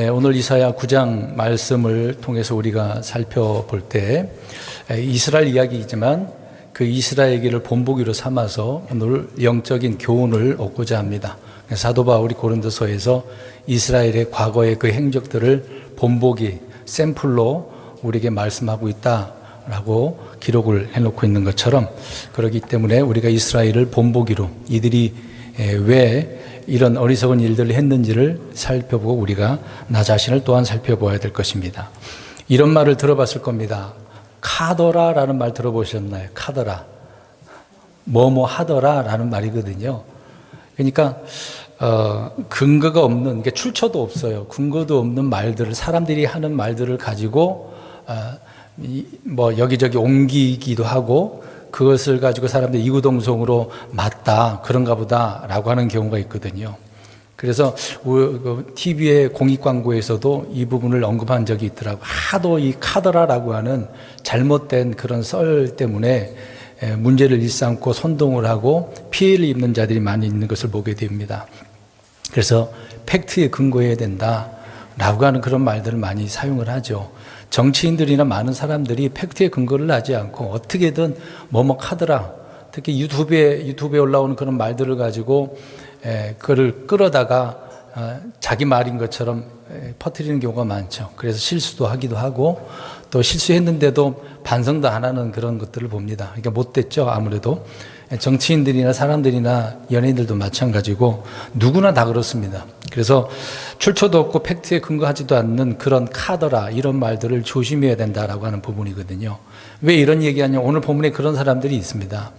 오늘 이사야 9장 말씀을 통해서 우리가 살펴볼 때 이스라엘 이야기이지만 그 이스라엘에게를 본보기로 삼아서 오늘 영적인 교훈을 얻고자 합니다. 사도 바울이 고린도서에서 이스라엘의 과거의 그 행적들을 본보기, 샘플로 우리에게 말씀하고 있다라고 기록을 해놓고 있는 것처럼, 그렇기 때문에 우리가 이스라엘을 본보기로 이들이 왜 이런 어리석은 일들을 했는지를 살펴보고 우리가 나 자신을 또한 살펴보아야 될 것입니다. 이런 말을 들어봤을 겁니다. 카더라라는 말 들어보셨나요? 카더라. 뭐뭐 하더라라는 말이거든요. 그러니까 근거가 없는, 그러니까 출처도 없어요. 근거도 없는 말들을, 사람들이 하는 말들을 가지고 뭐 여기저기 옮기기도 하고, 그것을 가지고 사람들이 이구동성으로 맞다, 그런가 보다 라고 하는 경우가 있거든요. 그래서 TV의 공익 광고에서도 이 부분을 언급한 적이 있더라고요. 하도 이 카더라라고 하는 잘못된 그런 썰 때문에 문제를 일삼고 선동을 하고 피해를 입는 자들이 많이 있는 것을 보게 됩니다. 그래서 팩트에 근거해야 된다 라고 하는 그런 말들을 많이 사용을 하죠. 정치인들이나 많은 사람들이 팩트에 근거를 하지 않고 어떻게든 뭐뭐 하더라, 특히 유튜브에 올라오는 그런 말들을 가지고 그걸 끌어다가 자기 말인 것처럼 퍼뜨리는 경우가 많죠. 그래서 실수도 하기도 하고, 또 실수했는데도 반성도 안 하는 그런 것들을 봅니다. 그러니까 못됐죠. 아무래도 정치인들이나 사람들이나 연예인들도 마찬가지고 누구나 다 그렇습니다. 그래서 출처도 없고 팩트에 근거하지도 않는 그런 카더라, 이런 말들을 조심해야 된다라고 하는 부분이거든요. 왜 이런 얘기하냐? 오늘 본문에 그런 사람들이 있습니다.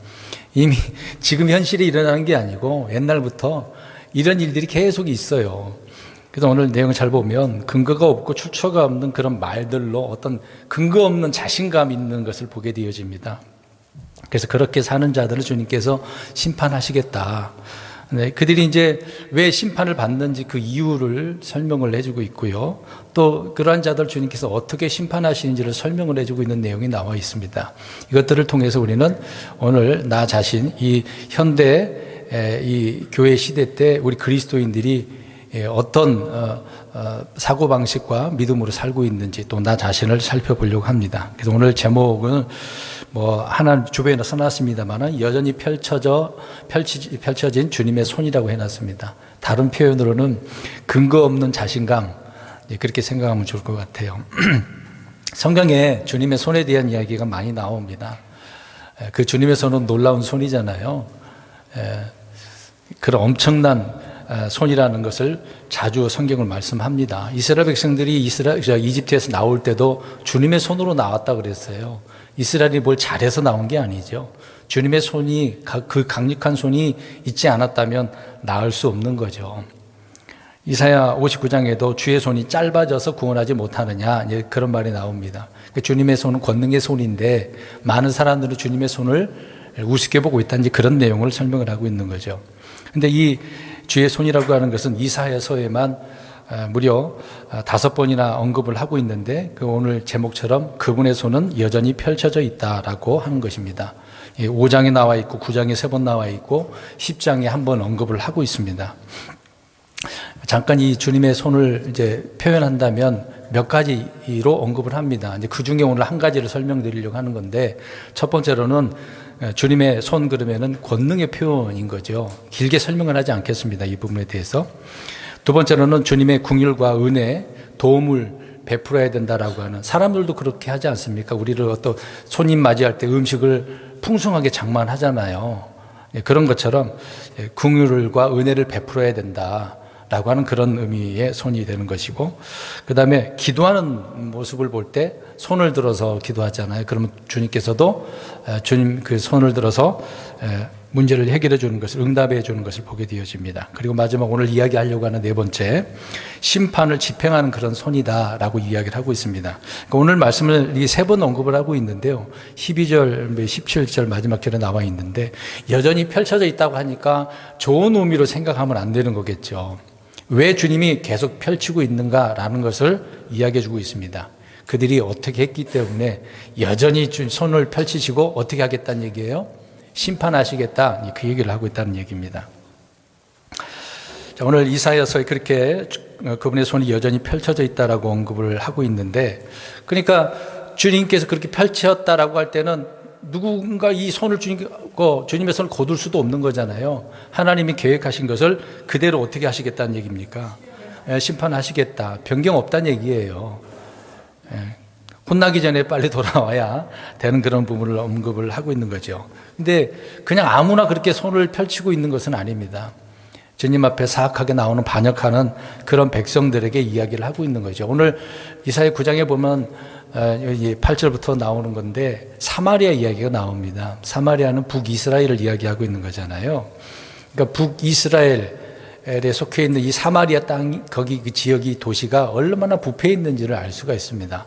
이미 지금 현실이 일어나는 게 아니고 옛날부터 이런 일들이 계속 있어요. 그래서 오늘 내용을 잘 보면 근거가 없고 출처가 없는 그런 말들로 어떤 근거 없는 자신감 있는 것을 보게 되어집니다. 그래서 그렇게 사는 자들을 주님께서 심판하시겠다. 네, 그들이 이제 왜 심판을 받는지 그 이유를 설명을 해주고 있고요. 또 그러한 자들 주님께서 어떻게 심판하시는지를 설명을 해주고 있는 내용이 나와 있습니다. 이것들을 통해서 우리는 오늘 나 자신, 이 현대 이 교회 시대 때 우리 그리스도인들이 어떤 사고방식과 믿음으로 살고 있는지 또 나 자신을 살펴보려고 합니다. 그래서 오늘 제목은 하나 주변에 써놨습니다만 여전히 펼쳐진 주님의 손이라고 해놨습니다. 다른 표현으로는 근거 없는 자신감, 그렇게 생각하면 좋을 것 같아요. 성경에 주님의 손에 대한 이야기가 많이 나옵니다. 그 주님의 손은 놀라운 손이잖아요. 그런 엄청난 손이라는 것을 자주 성경을 말씀합니다. 이스라엘 백성들이 이집트에서 나올 때도 주님의 손으로 나왔다 그랬어요. 이스라엘이 뭘 잘해서 나온 게 아니죠. 주님의 손이, 그 강력한 손이 있지 않았다면 나을 수 없는 거죠. 이사야 59장에도 주의 손이 짧아져서 구원하지 못하느냐, 그런 말이 나옵니다. 주님의 손은 권능의 손인데 많은 사람들은 주님의 손을 우습게 보고 있다는 그런 내용을 설명을 하고 있는 거죠. 근데 이 주의 손이라고 하는 것은 이사야서에만 무려 5번이나 언급을 하고 있는데, 그 오늘 제목처럼 그분의 손은 여전히 펼쳐져 있다라고 하는 것입니다. 5장에 나와 있고 9장에 3번 나와 있고 10장에 한 번 언급을 하고 있습니다. 잠깐 이 주님의 손을 이제 표현한다면 몇 가지로 언급을 합니다. 이제 그 중에 오늘 한 가지를 설명드리려고 하는 건데, 첫 번째로는 주님의 손 그러면은 권능의 표현인 거죠. 길게 설명을 하지 않겠습니다. 이 부분에 대해서. 두 번째로는 주님의 긍휼과 은혜, 도움을 베풀어야 된다라고 하는, 사람들도 그렇게 하지 않습니까? 우리를 어떤 손님 맞이할 때 음식을 풍성하게 장만하잖아요. 그런 것처럼 긍휼과 은혜를 베풀어야 된다라고 하는 그런 의미의 손이 되는 것이고, 그 다음에 기도하는 모습을 볼 때 손을 들어서 기도하잖아요. 그러면 주님께서도 주님 그 손을 들어서 문제를 해결해 주는 것을, 응답해 주는 것을 보게 되어집니다. 그리고 마지막 오늘 이야기하려고 하는 네 번째, 심판을 집행하는 그런 손이다라고 이야기를 하고 있습니다. 그러니까 오늘 말씀을 이 3번 언급을 하고 있는데요. 12절, 17절 마지막 절에 나와 있는데, 여전히 펼쳐져 있다고 하니까 좋은 의미로 생각하면 안 되는 거겠죠. 왜 주님이 계속 펼치고 있는가라는 것을 이야기해 주고 있습니다. 그들이 어떻게 했기 때문에 여전히 손을 펼치시고 어떻게 하겠다는 얘기예요? 심판하시겠다, 그 얘기를 하고 있다는 얘기입니다. 자, 오늘 이사야서에 그렇게 그분의 손이 여전히 펼쳐져 있다라고 언급을 하고 있는데, 그러니까 주님께서 그렇게 펼쳤다라고 할 때는 누군가 이 손을 주님의 손을 거둘 수도 없는 거잖아요. 하나님이 계획하신 것을 그대로 어떻게 하시겠다는 얘기입니까? 심판하시겠다. 변경 없다는 얘기예요. 혼나기 전에 빨리 돌아와야 되는 그런 부분을 언급을 하고 있는 거죠. 근데 그냥 아무나 그렇게 손을 펼치고 있는 것은 아닙니다. 주님 앞에 사악하게 나오는 반역하는 그런 백성들에게 이야기를 하고 있는 거죠. 오늘 이사야 9장에 보면 8절부터 나오는 건데 사마리아 이야기가 나옵니다. 사마리아는 북이스라엘을 이야기하고 있는 거잖아요. 그러니까 북이스라엘에 속해 있는 이 사마리아 땅, 거기 그 지역이 도시가 얼마나 부패해 있는지를 알 수가 있습니다.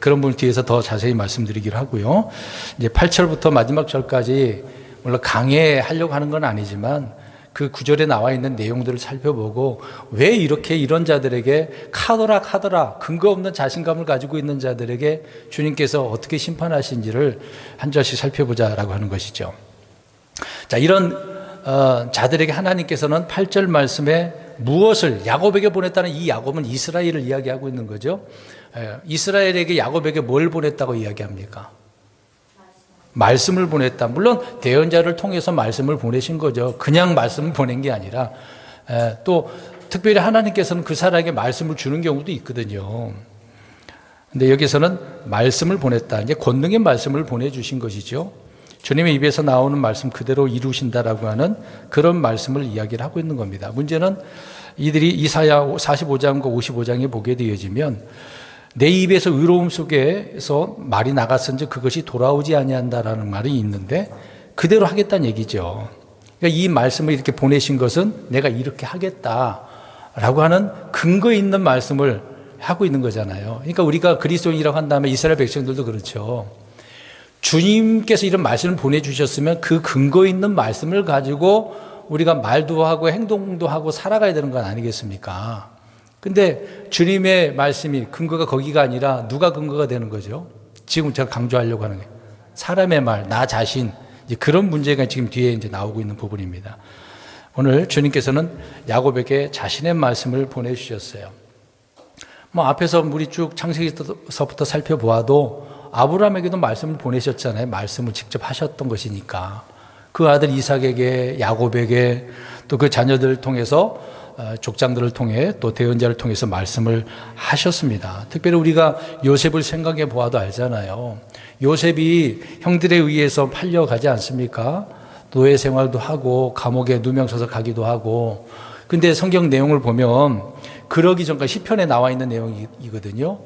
그런 부분을 뒤에서 더 자세히 말씀드리기로 하고요. 이제 8절부터 마지막 절까지 물론 강해하려고 하는 건 아니지만 그 구절에 나와 있는 내용들을 살펴보고 왜 이렇게 이런 자들에게 카더라 근거 없는 자신감을 가지고 있는 자들에게 주님께서 어떻게 심판하신지를 한 절씩 살펴보자라고 하는 것이죠. 자, 이런 자들에게 하나님께서는 8절 말씀에 무엇을 야곱에게 보냈다는, 이 야곱은 이스라엘을 이야기하고 있는 거죠. 이스라엘에게 야곱에게 뭘 보냈다고 이야기합니까? 말씀을 보냈다. 물론 대언자를 통해서 말씀을 보내신 거죠. 그냥 말씀을 보낸 게 아니라 또 특별히 하나님께서는 그 사람에게 말씀을 주는 경우도 있거든요. 근데 여기서는 말씀을 보냈다. 이제 권능의 말씀을 보내주신 것이죠. 주님의 입에서 나오는 말씀 그대로 이루신다라고 하는 그런 말씀을 이야기를 하고 있는 겁니다. 문제는 이들이 이사야 45장과 55장에 보게 되어지면 내 입에서 의로움 속에서 말이 나갔은지 그것이 돌아오지 아니한다라는 말이 있는데 그대로 하겠다는 얘기죠. 그러니까 이 말씀을 이렇게 보내신 것은 내가 이렇게 하겠다라고 하는 근거 있는 말씀을 하고 있는 거잖아요. 그러니까 우리가 그리스도인이라고 한다면 이스라엘 백성들도 그렇죠. 주님께서 이런 말씀을 보내주셨으면 그 근거 있는 말씀을 가지고 우리가 말도 하고 행동도 하고 살아가야 되는 건 아니겠습니까? 근데 주님의 말씀이 근거가 거기가 아니라 누가 근거가 되는 거죠? 지금 제가 강조하려고 하는 게 사람의 말, 나 자신, 이제 그런 문제가 지금 뒤에 이제 나오고 있는 부분입니다. 오늘 주님께서는 야곱에게 자신의 말씀을 보내주셨어요. 앞에서 우리 쭉 창세기서부터 살펴보아도 아브라함에게도 말씀을 보내셨잖아요. 말씀을 직접 하셨던 것이니까. 그 아들 이삭에게, 야곱에게, 또 그 자녀들을 통해서 족장들을 통해 또 대언자를 통해서 말씀을 하셨습니다. 특별히 우리가 요셉을 생각해 보아도 알잖아요. 요셉이 형들에 의해서 팔려가지 않습니까? 노예 생활도 하고 감옥에 누명 써서 가기도 하고. 근데 성경 내용을 보면 그러기 전까지 시편에 나와 있는 내용이거든요.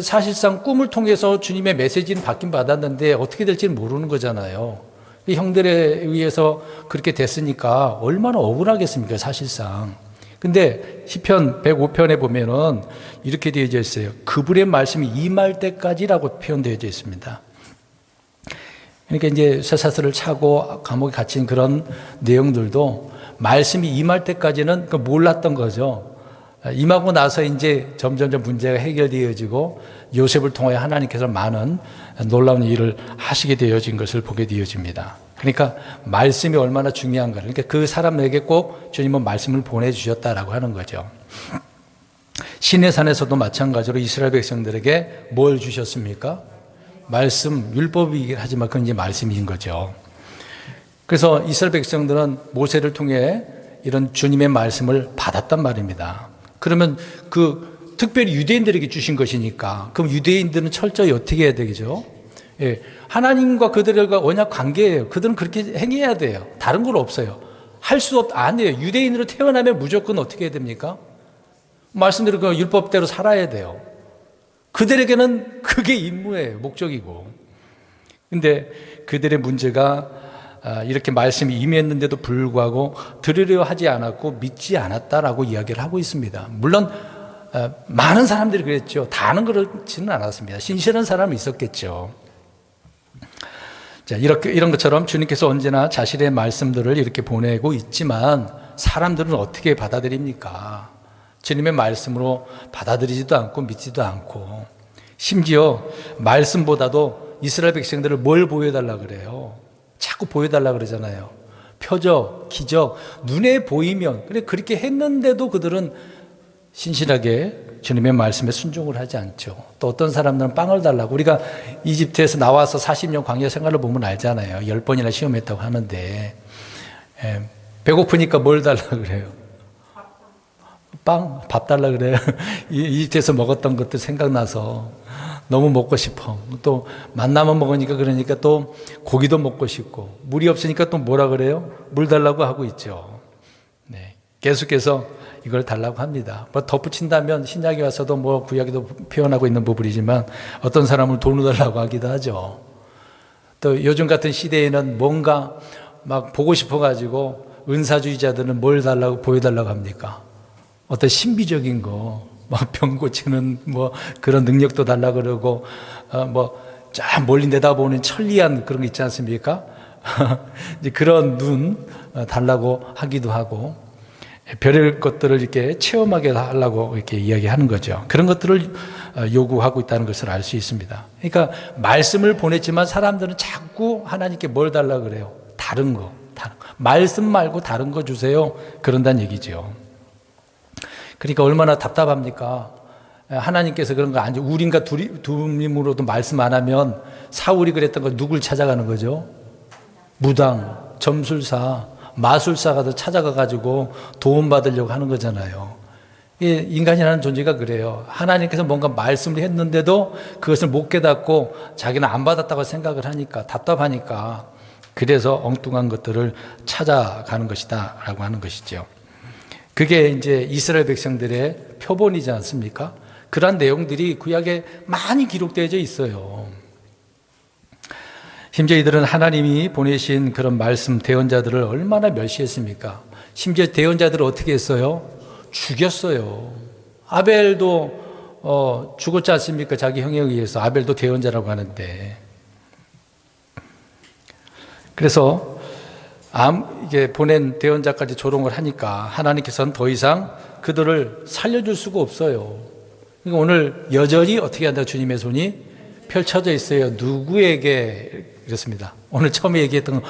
사실상 꿈을 통해서 주님의 메시지는 받긴 받았는데 어떻게 될지는 모르는 거잖아요. 형들에 의해서 그렇게 됐으니까 얼마나 억울하겠습니까, 사실상. 근데 시편 105편에 보면은 이렇게 되어져 있어요. 그분의 말씀이 임할 때까지라고 표현되어져 있습니다. 그러니까 이제 쇠사슬을 차고 감옥에 갇힌 그런 내용들도 말씀이 임할 때까지는 몰랐던 거죠. 임하고 나서 이제 점점 문제가 해결되어지고 요셉을 통해 하나님께서 많은 놀라운 일을 하시게 되어진 것을 보게 되어집니다. 그러니까 말씀이 얼마나 중요한가. 그러니까 그 사람에게 꼭 주님은 말씀을 보내주셨다라고 하는 거죠. 시내산에서도 마찬가지로 이스라엘 백성들에게 뭘 주셨습니까? 말씀, 율법이긴 하지만 그건 이제 말씀인 거죠. 그래서 이스라엘 백성들은 모세를 통해 이런 주님의 말씀을 받았단 말입니다. 그러면 그 특별히 유대인들에게 주신 것이니까 그럼 유대인들은 철저히 어떻게 해야 되겠죠? 예, 하나님과 그들과 언약 관계예요. 그들은 그렇게 행해야 돼요. 다른 건 없어요. 할 수 안 돼요. 유대인으로 태어나면 무조건 어떻게 해야 됩니까? 말씀대로 그 율법대로 살아야 돼요. 그들에게는 그게 임무예요. 목적이고. 근데 그들의 문제가 이렇게 말씀이 임했는데도 불구하고 들으려 하지 않았고 믿지 않았다라고 이야기를 하고 있습니다. 물론 많은 사람들이 그랬죠. 다는 그렇지는 않았습니다. 신실한 사람이 있었겠죠. 자, 이런 것처럼 주님께서 언제나 자신의 말씀들을 이렇게 보내고 있지만 사람들은 어떻게 받아들입니까? 주님의 말씀으로 받아들이지도 않고 믿지도 않고, 심지어 말씀보다도 이스라엘 백성들을 뭘 보여달라 그래요? 자꾸 보여달라 그러잖아요. 표적, 기적, 눈에 보이면, 그래, 그렇게 했는데도 그들은 신실하게 주님의 말씀에 순종을 하지 않죠. 또 어떤 사람들은 빵을 달라고, 우리가 이집트에서 나와서 40년 광야 생활을 보면 알잖아요. 10번이나 시험했다고 하는데, 배고프니까 뭘 달라고 그래요? 빵? 밥 달라고 그래요? 이집트에서 먹었던 것들 생각나서 너무 먹고 싶어. 또 만나면 먹으니까 그러니까 또 고기도 먹고 싶고, 물이 없으니까 또 뭐라 그래요? 물 달라고 하고 있죠. 네. 계속해서 이걸 달라고 합니다. 뭐 덧붙인다면 신약에 와서도 뭐 구약에도 표현하고 있는 부분이지만 어떤 사람은 돈을 달라고 하기도 하죠. 또 요즘 같은 시대에는 뭔가 막 보고 싶어가지고 은사주의자들은 뭘 달라고 보여달라고 합니까? 어떤 신비적인 거, 막 병 고치는 뭐 그런 능력도 달라고 그러고, 뭐 쫙 멀리 내다보는 천리안 그런 거 있지 않습니까? 이제 그런 눈 달라고 하기도 하고, 별의 것들을 이렇게 체험하게 하려고 이렇게 이야기하는 거죠. 그런 것들을 요구하고 있다는 것을 알 수 있습니다. 그러니까 말씀을 보냈지만 사람들은 자꾸 하나님께 뭘 달라고 그래요? 다른 거. 말씀 말고 다른 거 주세요. 그런다는 얘기죠. 그러니까 얼마나 답답합니까? 하나님께서 그런 거 아니죠. 우린가 두림으로도 말씀 안 하면 사울이 그랬던 거 누굴 찾아가는 거죠? 무당, 점술사, 마술사가 더 찾아가가지고 도움받으려고 하는 거잖아요. 인간이라는 존재가 그래요. 하나님께서 뭔가 말씀을 했는데도 그것을 못 깨닫고 자기는 안 받았다고 생각을 하니까 답답하니까 그래서 엉뚱한 것들을 찾아가는 것이다 라고 하는 것이죠. 그게 이제 이스라엘 백성들의 표본이지 않습니까? 그러한 내용들이 구약에 많이 기록되어져 있어요. 심지어 이들은 하나님이 보내신 그런 말씀 대언자들을 얼마나 멸시했습니까? 심지어 대언자들을 어떻게 했어요? 죽였어요. 아벨도 죽었지 않습니까? 자기 형에 의해서. 아벨도 대언자라고 하는데. 그래서 이게 보낸 대언자까지 조롱을 하니까 하나님께서는 더 이상 그들을 살려줄 수가 없어요. 그러니까 오늘 여전히 어떻게 한다? 주님의 손이 펼쳐져 있어요. 누구에게? 그렇습니다. 오늘 처음에 얘기했던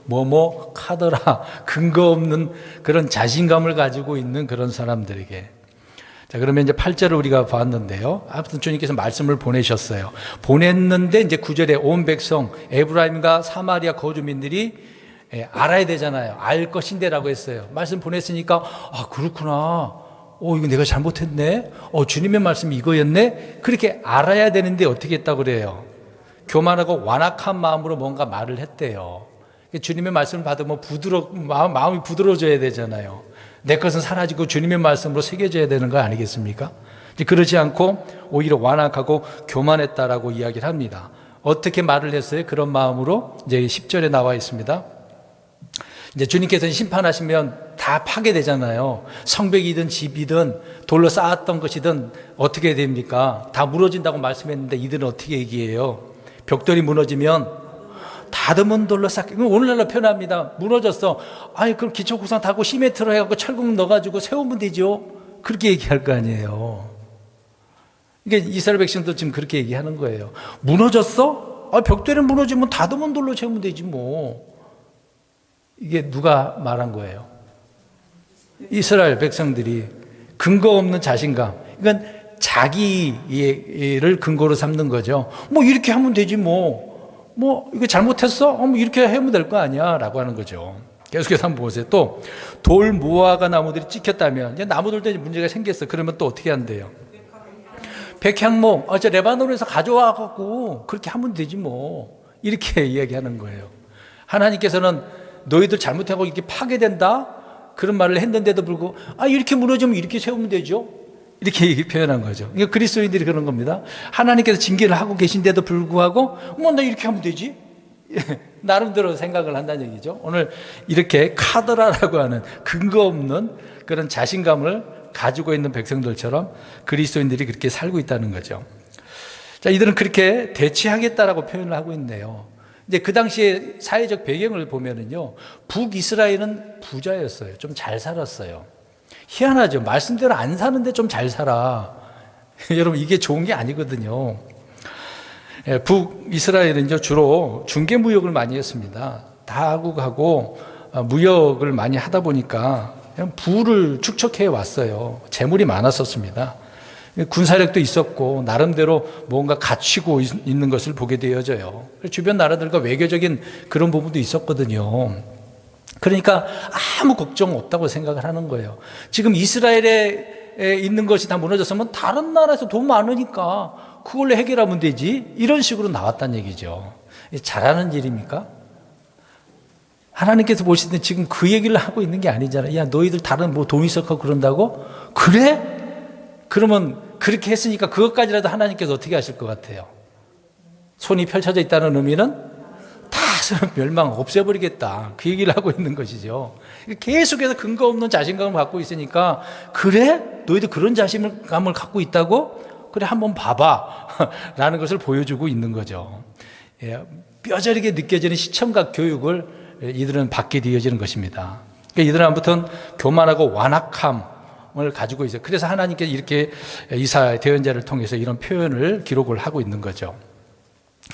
뭐뭐 카더라, 근거 없는 그런 자신감을 가지고 있는 그런 사람들에게. 자, 그러면 이제 8절을 우리가 봤는데요. 아무튼 주님께서 말씀을 보내셨어요. 보냈는데 이제 9절에 온 백성, 에브라임과 사마리아 거주민들이 알아야 되잖아요. 알 것인데라고 했어요. 말씀 보냈으니까, 아, 그렇구나. 이거 내가 잘못했네. 주님의 말씀이 이거였네. 그렇게 알아야 되는데 어떻게 했다고 그래요? 교만하고 완악한 마음으로 뭔가 말을 했대요. 주님의 말씀을 받으면 마음이 부드러워져야 되잖아요. 내 것은 사라지고 주님의 말씀으로 새겨져야 되는 거 아니겠습니까? 그러지 않고 오히려 완악하고 교만했다라고 이야기를 합니다. 어떻게 말을 했어요? 그런 마음으로 이제 10절에 나와 있습니다. 이제 주님께서 심판하시면 다 파괴되잖아요. 성벽이든 집이든 돌로 쌓았던 것이든 어떻게 됩니까? 다 무너진다고 말씀했는데 이들은 어떻게 얘기해요? 벽돌이 무너지면 다듬은 돌로 쌓기. 오늘날로 표현합니다. 무너졌어. 아니, 그럼 기초구상 다고 시멘트로 해갖고 철근 넣어가지고 세우면 되죠. 그렇게 얘기할 거 아니에요. 이게 이스라엘 백성도 지금 그렇게 얘기하는 거예요. 무너졌어? 벽돌이 무너지면 다듬은 돌로 채우면 되지 뭐. 이게 누가 말한 거예요? 이스라엘 백성들이 근거 없는 자신감. 이건 자기를 근거로 삼는 거죠. 뭐 이렇게 하면 되지 뭐 이거 잘못했어? 뭐 이렇게 하면 될 거 아니야 라고 하는 거죠. 계속해서 한번 보세요. 또 돌 무화과 나무들이 찍혔다면 이제 나무들도 이제 문제가 생겼어. 그러면 또 어떻게 한대요? 백향목 저 레바논에서 가져와 갖고 그렇게 하면 되지 뭐 이렇게 이야기하는 거예요. 하나님께서는 너희들 잘못하고 이렇게 파괴된다 그런 말을 했는데도 불구하고 이렇게 무너지면 이렇게 세우면 되죠. 이렇게 표현한 거죠. 그러니까 그리스도인들이 그런 겁니다. 하나님께서 징계를 하고 계신데도 불구하고 나 이렇게 하면 되지. 나름대로 생각을 한다는 얘기죠. 오늘 이렇게 카더라라고 하는 근거 없는 그런 자신감을 가지고 있는 백성들처럼 그리스도인들이 그렇게 살고 있다는 거죠. 자, 이들은 그렇게 대치하겠다라고 표현을 하고 있네요. 이제 그 당시에 사회적 배경을 보면은요, 북이스라엘은 부자였어요. 좀 잘 살았어요. 희한하죠. 말씀대로 안 사는데 좀 잘 살아. 여러분, 이게 좋은 게 아니거든요. 북이스라엘은요, 주로 중개무역을 많이 했습니다. 다국하고 무역을 많이 하다 보니까 그냥 부를 축적해 왔어요. 재물이 많았었습니다. 군사력도 있었고 나름대로 뭔가 갖추고 있는 것을 보게 되어져요. 주변 나라들과 외교적인 그런 부분도 있었거든요. 그러니까 아무 걱정 없다고 생각을 하는 거예요. 지금 이스라엘에 있는 것이 다 무너졌으면 다른 나라에서 돈 많으니까 그걸로 해결하면 되지, 이런 식으로 나왔다는 얘기죠. 잘하는 일입니까? 하나님께서 보실 때 지금 그 얘기를 하고 있는 게 아니잖아요. 야, 너희들 다른 뭐 돈 있었고 그런다고? 그래? 그러면 그렇게 했으니까 그것까지라도 하나님께서 어떻게 하실 것 같아요? 손이 펼쳐져 있다는 의미는 다 멸망 없애버리겠다, 그 얘기를 하고 있는 것이죠. 계속해서 근거 없는 자신감을 갖고 있으니까, 그래? 너희들 그런 자신감을 갖고 있다고? 그래, 한번 봐봐 라는 것을 보여주고 있는 거죠. 뼈저리게 느껴지는 시청각 교육을 이들은 받게 되어지는 것입니다. 그러니까 이들은 아무튼 교만하고 완악함을 가지고 있어요. 그래서 하나님께서 이렇게 이사 대언자를 통해서 이런 표현을 기록을 하고 있는 거죠.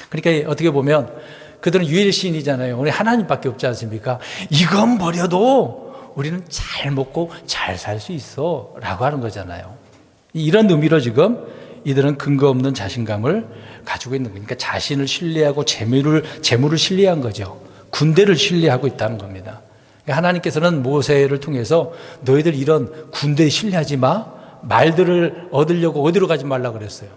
그러니까 어떻게 보면 그들은 유일신이잖아요. 우리 하나님밖에 없지 않습니까? 이건 버려도 우리는 잘 먹고 잘 살 수 있어 라고 하는 거잖아요. 이런 의미로 지금 이들은 근거 없는 자신감을 가지고 있는 거니까 자신을 신뢰하고 재물을 신뢰한 거죠. 군대를 신뢰하고 있다는 겁니다. 하나님께서는 모세를 통해서 너희들 이런 군대에 신뢰하지 마, 말들을 얻으려고 어디로 가지 말라 그랬어요.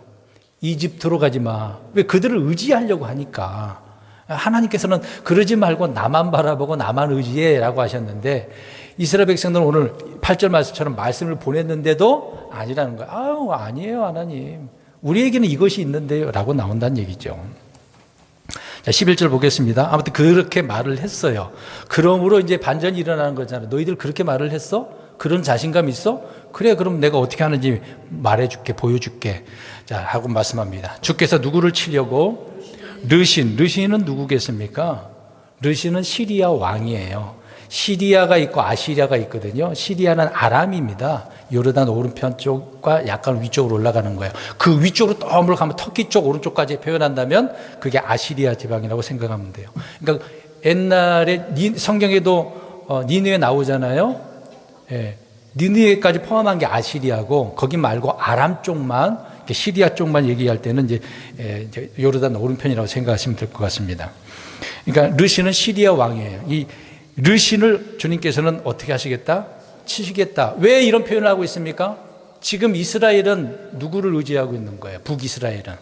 이집트로 가지 마. 왜? 그들을 의지하려고 하니까. 하나님께서는 그러지 말고 나만 바라보고 나만 의지해 라고 하셨는데, 이스라엘 백성들은 오늘 8절 말씀처럼 말씀을 보냈는데도 아니라는 거예요. 아유, 아니에요 하나님, 우리에게는 이것이 있는데요 라고 나온다는 얘기죠. 자, 11절 보겠습니다. 아무튼 그렇게 말을 했어요. 그러므로 이제 반전이 일어나는 거잖아요. 너희들 그렇게 말을 했어? 그런 자신감 있어? 그래, 그럼 내가 어떻게 하는지 말해줄게, 보여줄게. 자, 하고 말씀합니다. 주께서 누구를 치려고? 르신은 누구겠습니까? 르신은 시리아 왕이에요. 시리아가 있고 아시리아가 있거든요. 시리아는 아람입니다. 요르단 오른편 쪽과 약간 위쪽으로 올라가는 거예요. 그 위쪽으로 떠물어 가면 터키 쪽 오른쪽까지 표현한다면 그게 아시리아 지방이라고 생각하면 돼요. 그러니까 옛날에 성경에도 니느웨 나오잖아요. 예, 니느웨까지 포함한 게 아시리아고, 거기 말고 아람 쪽만, 시리아 쪽만 얘기할 때는 이제 요르단 오른편이라고 생각하시면 될 것 같습니다. 그러니까 르신은 시리아 왕이에요. 이 르신을 주님께서는 어떻게 하시겠다? 치시겠다. 왜 이런 표현을 하고 있습니까? 지금 이스라엘은 누구를 의지하고 있는 거예요? 북이스라엘은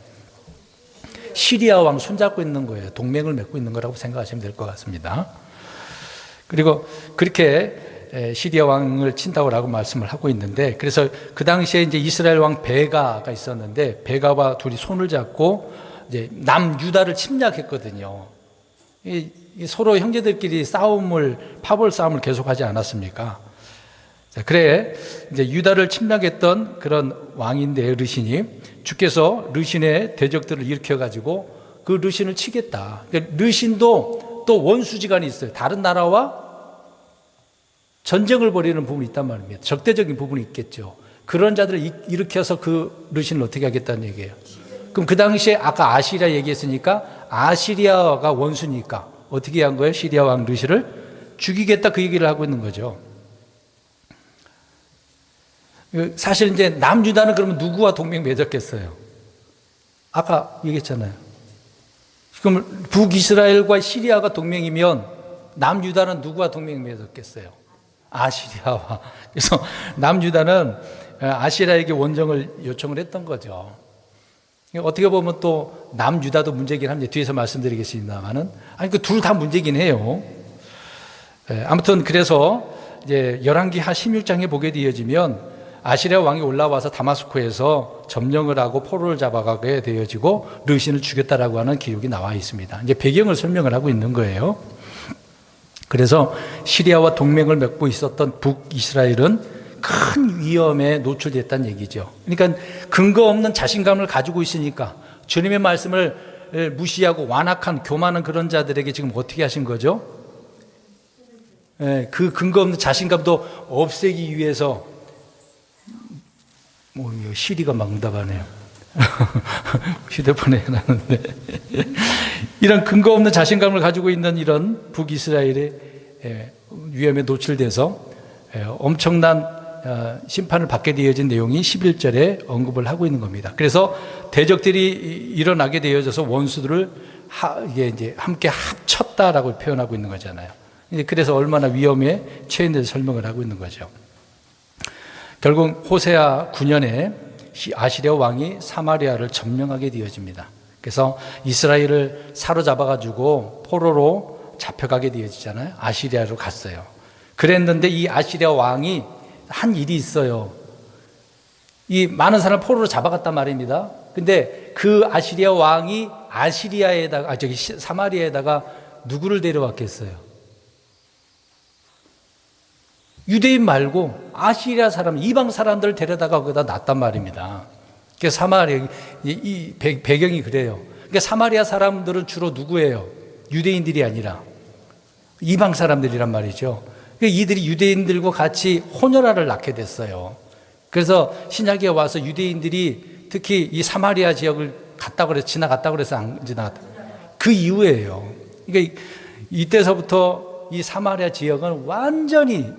시리아 왕 손잡고 있는 거예요. 동맹을 맺고 있는 거라고 생각하시면 될 것 같습니다. 그리고 그렇게 시리아 왕을 친다고 말씀을 하고 있는데, 그래서 그 당시에 이제 이스라엘 왕 베가가 있었는데, 베가와 둘이 손을 잡고 이제 남유다를 침략했거든요. 서로 형제들끼리 파벌 싸움을 계속하지 않았습니까? 자, 그래 이제 유다를 침략했던 그런 왕인데, 르신이, 주께서 르신의 대적들을 일으켜 가지고 그 르신을 치겠다. 그러니까 르신도 또 원수지간이 있어요. 다른 나라와 전쟁을 벌이는 부분이 있단 말입니다. 적대적인 부분이 있겠죠. 그런 자들을 일으켜서 그 르신을 어떻게 하겠다는 얘기예요. 그럼 그 당시에 아까 아시리아 얘기했으니까 아시리아가 원수니까 어떻게 한 거예요? 시리아 왕 르신을 죽이겠다, 그 얘기를 하고 있는 거죠. 사실 이제 남유다는 그러면 누구와 동맹 맺었겠어요? 아까 얘기했잖아요. 그럼 북이스라엘과 시리아가 동맹이면 남유다는 누구와 동맹 맺었겠어요? 아시리아와. 그래서 남유다는 아시리아에게 원정을 요청을 했던 거죠. 어떻게 보면 또 남유다도 문제긴 합니다. 뒤에서 말씀드리겠습니다만은, 아니, 그 둘 다 문제긴 해요. 아무튼 그래서 이제 열왕기하 16장에 보게 되어지면 아시리아 왕이 올라와서 다마스코에서 점령을 하고 포로를 잡아가게 되어지고 르신을 죽였다라고 하는 기록이 나와 있습니다. 이제 배경을 설명을 하고 있는 거예요. 그래서 시리아와 동맹을 맺고 있었던 북이스라엘은 큰 위험에 노출됐다는 얘기죠. 그러니까 근거 없는 자신감을 가지고 있으니까 주님의 말씀을 무시하고 완악한 교만한 그런 자들에게 지금 어떻게 하신 거죠? 그 근거 없는 자신감도 없애기 위해서, 시리가 막 응답하네요. 휴대폰에 해놨는데 이런 근거 없는 자신감을 가지고 있는 이런 북이스라엘의 위험에 노출돼서 엄청난 심판을 받게 되어진 내용이 11절에 언급을 하고 있는 겁니다. 그래서 대적들이 일어나게 되어져서 원수들을 이게 이제 함께 합쳤다라고 표현하고 있는 거잖아요. 그래서 얼마나 위험에 처했는지 설명을 하고 있는 거죠. 결국 호세아 9년에 아시리아 왕이 사마리아를 점령하게 되어집니다. 그래서 이스라엘을 사로잡아가지고 포로로 잡혀가게 되어지잖아요. 아시리아로 갔어요. 그랬는데 이 아시리아 왕이 한 일이 있어요. 이 많은 사람을 포로로 잡아갔단 말입니다. 근데 그 아시리아 왕이 사마리아에다가 누구를 데려왔겠어요? 유대인 말고 아시리아 사람, 이방 사람들을 데려다가 거기다 놨단 말입니다. 그래서 사마리아, 이 배경이 그래요. 그러니까 사마리아 사람들은 주로 누구예요? 유대인들이 아니라 이방 사람들이란 말이죠. 이들이 유대인들과 같이 혼혈아를 낳게 됐어요. 그래서 신약에 와서 유대인들이 특히 이 사마리아 지역을 지나갔다고 그래서 안 지나갔다. 그 이후에요. 그러니까 이때서부터 이 사마리아 지역은 완전히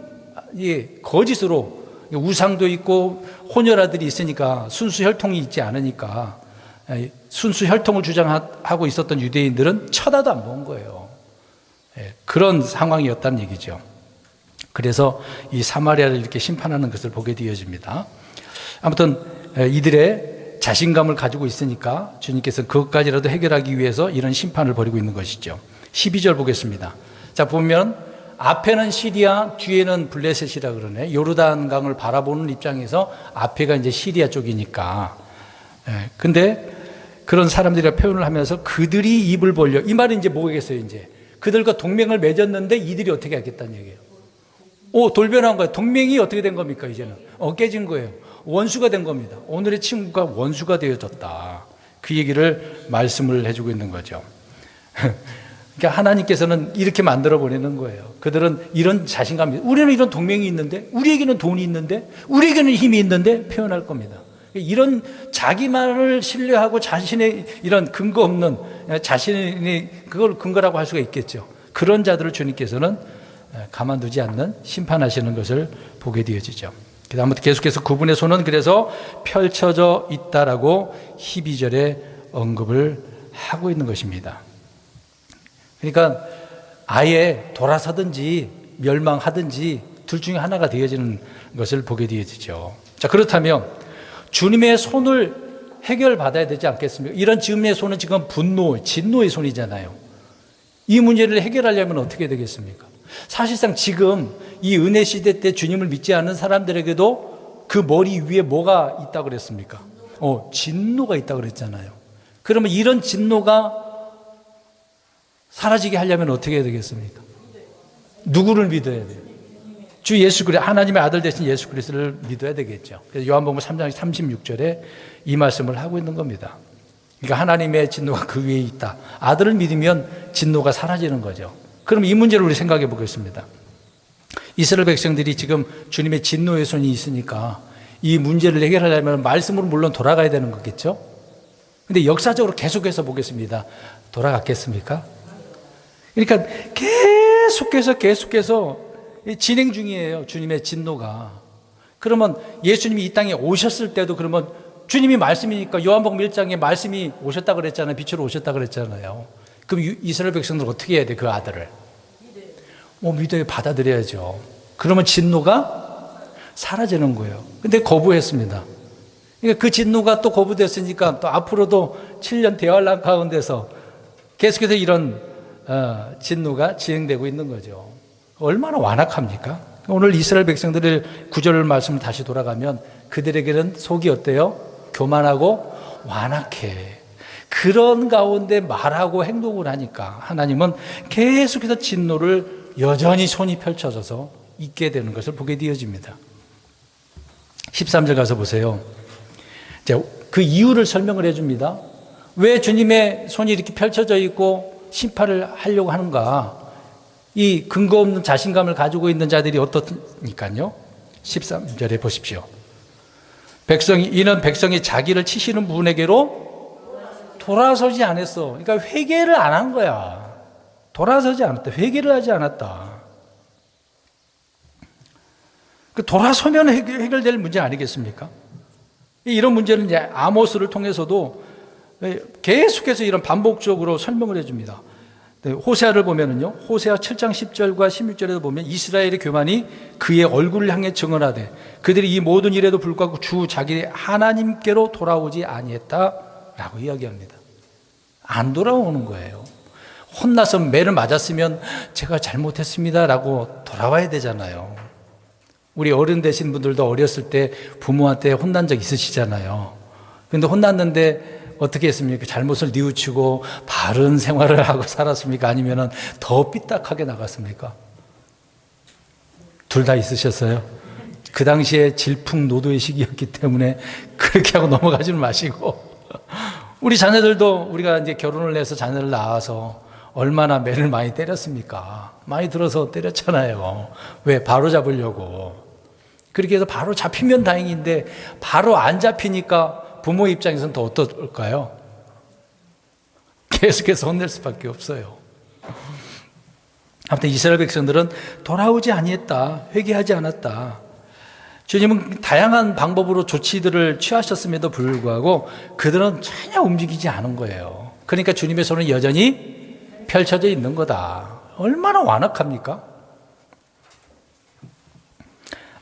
거짓으로 우상도 있고 혼혈아들이 있으니까 순수 혈통이 있지 않으니까 순수 혈통을 주장하고 있었던 유대인들은 쳐다도 안 본 거예요. 그런 상황이었다는 얘기죠. 그래서 이 사마리아를 이렇게 심판하는 것을 보게 되어집니다. 아무튼 이들의 자신감을 가지고 있으니까 주님께서 그것까지라도 해결하기 위해서 이런 심판을 벌이고 있는 것이죠. 12절 보겠습니다. 자, 보면 앞에는 시리아, 뒤에는 블레셋이라 그러네. 요르단강을 바라보는 입장에서 앞에가 이제 시리아 쪽이니까. 근데 그런 사람들이 표현을 하면서 그들이 입을 벌려. 이 말은 이제 뭐겠어요, 이제. 그들과 동맹을 맺었는데 이들이 어떻게 하겠다는 얘기예요. 돌변한 거예요. 동맹이 어떻게 된 겁니까, 이제는? 깨진 거예요. 원수가 된 겁니다. 오늘의 친구가 원수가 되어졌다. 그 얘기를 말씀을 해주고 있는 거죠. 그러니까 하나님께서는 이렇게 만들어 버리는 거예요. 그들은 이런 자신감이, 우리는 이런 동맹이 있는데, 우리에게는 돈이 있는데, 우리에게는 힘이 있는데 표현할 겁니다. 이런 자기만을 신뢰하고 자신의 이런 근거 없는 자신의 그걸 근거라고 할 수가 있겠죠. 그런 자들을 주님께서는 가만두지 않는 심판하시는 것을 보게 되어지죠. 그래서 아무튼 계속해서 그분의 손은 그래서 펼쳐져 있다라고 12절에 언급을 하고 있는 것입니다. 그러니까 아예 돌아서든지 멸망하든지 둘 중에 하나가 되어지는 것을 보게 되어지죠. 자, 그렇다면 주님의 손을 해결받아야 되지 않겠습니까? 이런 지금의 손은 지금 분노, 진노의 손이잖아요. 이 문제를 해결하려면 어떻게 되겠습니까? 사실상 지금 이 은혜 시대 때 주님을 믿지 않는 사람들에게도 그 머리 위에 뭐가 있다고 그랬습니까? 진노가 있다고 그랬잖아요. 그러면 이런 진노가 사라지게 하려면 어떻게 해야 되겠습니까? 누구를 믿어야 돼요? 주 예수 그리스도, 하나님의 아들 되신 예수 그리스도를 믿어야 되겠죠. 그래서 요한복음 3장 36절에 이 말씀을 하고 있는 겁니다. 그러니까 하나님의 진노가 그 위에 있다. 아들을 믿으면 진노가 사라지는 거죠. 그럼 이 문제를 우리 생각해 보겠습니다. 이스라엘 백성들이 지금 주님의 진노의 손이 있으니까 이 문제를 해결하려면 말씀으로 물론 돌아가야 되는 거겠죠. 근데 역사적으로 계속해서 보겠습니다. 돌아갔겠습니까? 그러니까 계속해서 진행 중이에요. 주님의 진노가. 그러면 예수님이 이 땅에 오셨을 때도 그러면 주님이 말씀이니까 요한복음 1장에 말씀이 오셨다 그랬잖아요. 빛으로 오셨다 그랬잖아요. 그럼 이스라엘 백성들 어떻게 해야 돼? 그 아들을 믿어야 받아들여야죠. 그러면 진노가 사라지는 거예요. 근데 거부했습니다. 그러니까 그 진노가 또 거부됐으니까 또 앞으로도 7년 대환란 가운데서 계속해서 이런 진노가 진행되고 있는 거죠. 얼마나 완악합니까? 오늘 이스라엘 백성들의 구절 말씀을 다시 돌아가면 그들에게는 속이 어때요? 교만하고 완악해. 그런 가운데 말하고 행동을 하니까 하나님은 계속해서 진노를 여전히 손이 펼쳐져서 있게 되는 것을 보게 되어집니다. 13절 가서 보세요. 그 이유를 설명을 해줍니다. 왜 주님의 손이 이렇게 펼쳐져 있고 심판을 하려고 하는가? 이 근거 없는 자신감을 가지고 있는 자들이 어떻니까요? 13절에 보십시오. 이는 백성이 자기를 치시는 분에게로 돌아서지 않았어. 그러니까 회개를 안 한 거야. 돌아서지 않았다. 회개를 하지 않았다. 돌아서면 해결될 문제 아니겠습니까? 이런 문제는 이제 아모스를 통해서도 계속해서 이런 반복적으로 설명을 해줍니다. 호세아를 보면은요, 호세아 7장 10절과 16절에도 보면 이스라엘의 교만이 그의 얼굴을 향해 증언하되 그들이 이 모든 일에도 불구하고 주 자기 하나님께로 돌아오지 아니했다라고 이야기합니다. 안 돌아오는 거예요. 혼나서 매를 맞았으면 제가 잘못했습니다라고 돌아와야 되잖아요. 우리 어른 되신 분들도 어렸을 때 부모한테 혼난 적 있으시잖아요. 그런데 혼났는데 어떻게 했습니까? 잘못을 뉘우치고 바른 생활을 하고 살았습니까? 아니면 더 삐딱하게 나갔습니까? 둘 다 있으셨어요? 그 당시에 질풍노도의 시기였기 때문에 그렇게 하고 넘어가지는 마시고, 우리 자녀들도 우리가 이제 결혼을 해서 자녀를 낳아서 얼마나 매를 많이 때렸습니까? 많이 들어서 때렸잖아요. 왜? 바로 잡으려고. 그렇게 해서 바로 잡히면 다행인데 바로 안 잡히니까 부모 입장에서는 더 어떨까요? 계속해서 혼낼 수밖에 없어요. 아무튼 이스라엘 백성들은 돌아오지 아니했다, 회개하지 않았다. 주님은 다양한 방법으로 조치들을 취하셨음에도 불구하고 그들은 전혀 움직이지 않은 거예요. 그러니까 주님의 손은 여전히 펼쳐져 있는 거다. 얼마나 완악합니까?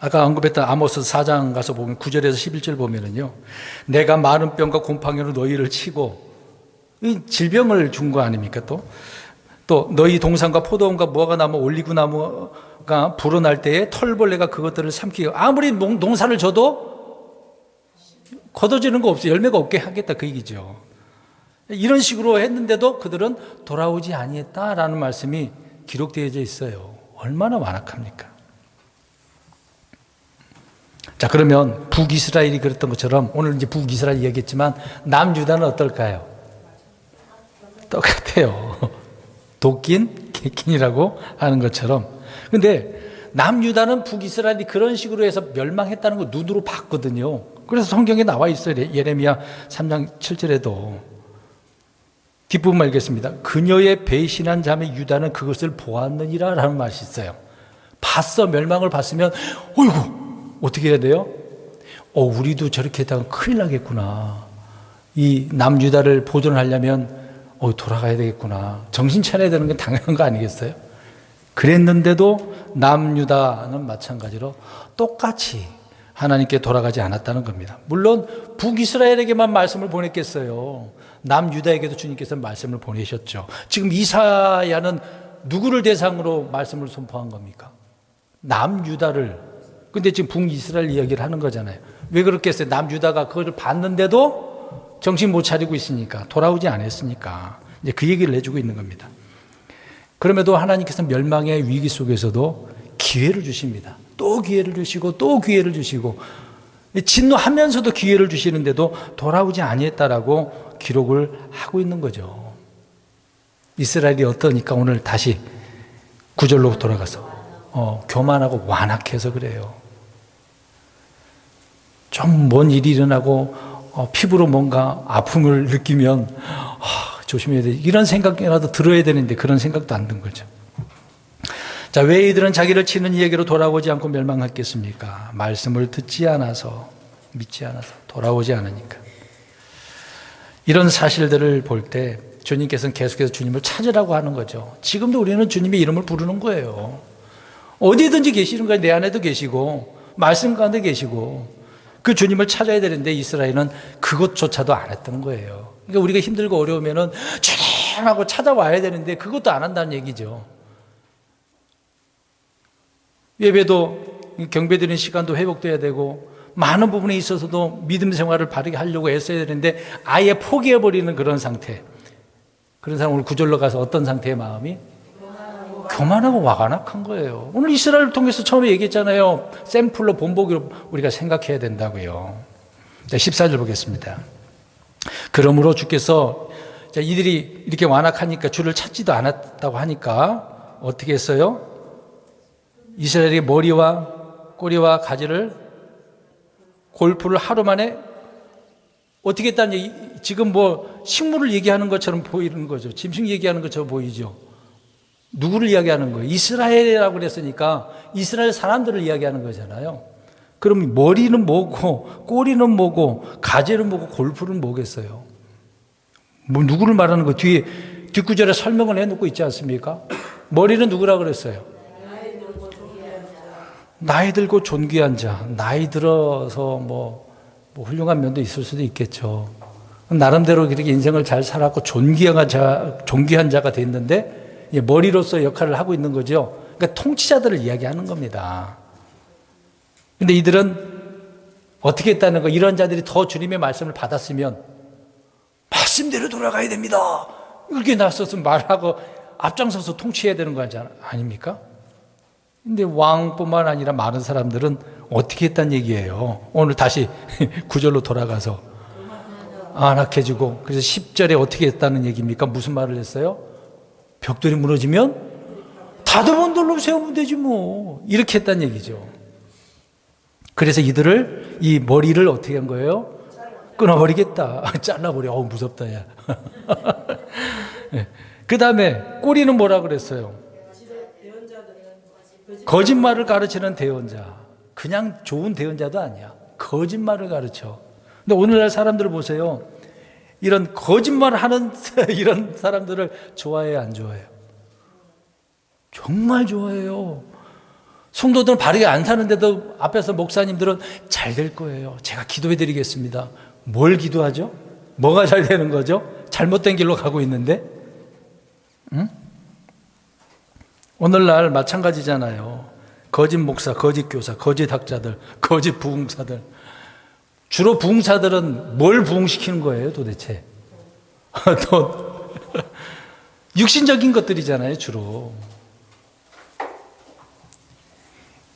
아까 언급했던 아모스 4장 가서 보면 9절에서 11절 보면은요, 내가 많은 병과 곰팡이로 너희를 치고, 이 질병을 준 거 아닙니까? 또 너희 동산과 포도원과 무화과 나무, 올리브 나무가 불어날 때에 털벌레가 그것들을 삼키고, 아무리 농사를 져도 걷어지는 거 없어요. 열매가 없게 하겠다, 그 얘기죠. 이런 식으로 했는데도 그들은 돌아오지 아니했다라는 말씀이 기록되어져 있어요. 얼마나 완악합니까? 자, 그러면 북이스라엘이 그랬던 것처럼, 오늘 이제 북이스라엘 얘기했지만 남유다는 어떨까요? 똑같아요. 도낀 개낀이라고 하는 것처럼. 근데 남유다는 북이스라엘이 그런 식으로 해서 멸망했다는 거 눈으로 봤거든요. 그래서 성경에 나와 있어요. 예레미야 3장 7절에도 뒷부분만 읽겠습니다. 그녀의 배신한 자매 유다는 그것을 보았느니라 라는 말이 있어요. 봤어. 멸망을 봤으면 어이구, 어떻게 해야 돼요? 우리도 저렇게 했다가 큰일 나겠구나. 이 남유다를 보존하려면 돌아가야 되겠구나. 정신 차려야 되는 게 당연한 거 아니겠어요? 그랬는데도 남유다는 마찬가지로 똑같이 하나님께 돌아가지 않았다는 겁니다. 물론 북이스라엘에게만 말씀을 보냈겠어요. 남유다에게도 주님께서 말씀을 보내셨죠. 지금 이사야는 누구를 대상으로 말씀을 선포한 겁니까? 남유다를. 근데 지금 북이스라엘 이야기를 하는 거잖아요. 왜 그렇겠어요? 남유다가 그걸 봤는데도 정신 못 차리고 있으니까, 돌아오지 않았으니까. 이제 그 얘기를 해주고 있는 겁니다. 그럼에도 하나님께서 멸망의 위기 속에서도 기회를 주십니다. 또 기회를 주시고 또 기회를 주시고, 진노하면서도 기회를 주시는데도 돌아오지 아니했다라고 기록을 하고 있는 거죠. 이스라엘이 어떠니까 오늘 다시 구절로 돌아가서 교만하고 완악해서 그래요. 좀 뭔 일이 일어나고 피부로 뭔가 아픔을 느끼면 조심해야 돼. 이런 생각이라도 들어야 되는데 그런 생각도 안 든 거죠. 자, 왜 이들은 자기를 치는 이에게로 돌아오지 않고 멸망했겠습니까? 말씀을 듣지 않아서, 믿지 않아서, 돌아오지 않으니까. 이런 사실들을 볼 때 주님께서는 계속해서 주님을 찾으라고 하는 거죠. 지금도 우리는 주님의 이름을 부르는 거예요. 어디든지 계시는 거예요. 내 안에도 계시고 말씀 가운데 계시고, 그 주님을 찾아야 되는데 이스라엘은 그것조차도 안 했던 거예요. 그러니까 우리가 힘들고 어려우면은 주님하고 찾아와야 되는데 그것도 안 한다는 얘기죠. 예배도 경배드리는 시간도 회복돼야 되고 많은 부분에 있어서도 믿음 생활을 바르게 하려고 애써야 되는데 아예 포기해버리는 그런 상태. 그런 사람 오늘 구절로 가서 어떤 상태의 마음이? 교만하고 완악한 거예요. 오늘 이스라엘을 통해서 처음에 얘기했잖아요. 샘플로 본보기로 우리가 생각해야 된다고요. 14절 보겠습니다. 그러므로 주께서 이들이 이렇게 완악하니까 주를 찾지도 않았다고 하니까 어떻게 했어요? 이스라엘의 머리와 꼬리와 가지를, 골프를 하루 만에 어떻게 했다는 얘기, 지금 뭐 식물을 얘기하는 것처럼 보이는 거죠. 짐승 얘기하는 것처럼 보이죠. 누구를 이야기하는 거예요? 이스라엘이라고 그랬으니까 이스라엘 사람들을 이야기하는 거잖아요. 그럼 머리는 뭐고 꼬리는 뭐고 가재는 뭐고 골프는 뭐겠어요? 뭐 누구를 말하는 거 뒤에 뒷구절에 설명을 해놓고 있지 않습니까? 머리는 누구라 그랬어요? 나이 들고 존귀한 자. 나이 들어서 뭐 훌륭한 면도 있을 수도 있겠죠. 나름대로 그렇게 인생을 잘 살았고 존귀한 자가 됐는데 머리로서 역할을 하고 있는 거죠. 그러니까 통치자들을 이야기하는 겁니다. 근데 이들은 어떻게 했다는 거, 이런 자들이 더 주님의 말씀을 받았으면 말씀대로 돌아가야 됩니다. 이렇게 나서서 말하고 앞장서서 통치해야 되는 거 아닙니까? 근데 왕뿐만 아니라 많은 사람들은 어떻게 했다는 얘기예요. 오늘 다시 구절로 돌아가서 안악해지고, 그래서 10절에 어떻게 했다는 얘기입니까? 무슨 말을 했어요? 벽돌이 무너지면 다듬은 돌로 세우면 되지 뭐. 이렇게 했다는 얘기죠. 그래서 이들을, 이 머리를 어떻게 한 거예요? 끊어버리겠다. 잘라버려. 무섭다, 야. 그 다음에 꼬리는 뭐라 그랬어요? 거짓말을 가르치는 대언자. 그냥 좋은 대언자도 아니야. 거짓말을 가르쳐. 근데 오늘날 사람들을 보세요. 이런 거짓말 하는 이런 사람들을 좋아해요, 안 좋아해요? 정말 좋아해요. 성도들은 바르게 안 사는데도 앞에서 목사님들은 잘 될 거예요. 제가 기도해 드리겠습니다. 뭘 기도하죠? 뭐가 잘 되는 거죠? 잘못된 길로 가고 있는데? 응? 오늘날 마찬가지잖아요. 거짓 목사, 거짓 교사, 거짓 학자들, 거짓 부흥사들. 주로 부흥사들은 뭘 부흥시키는 거예요, 도대체? 또 육신적인 것들이잖아요, 주로.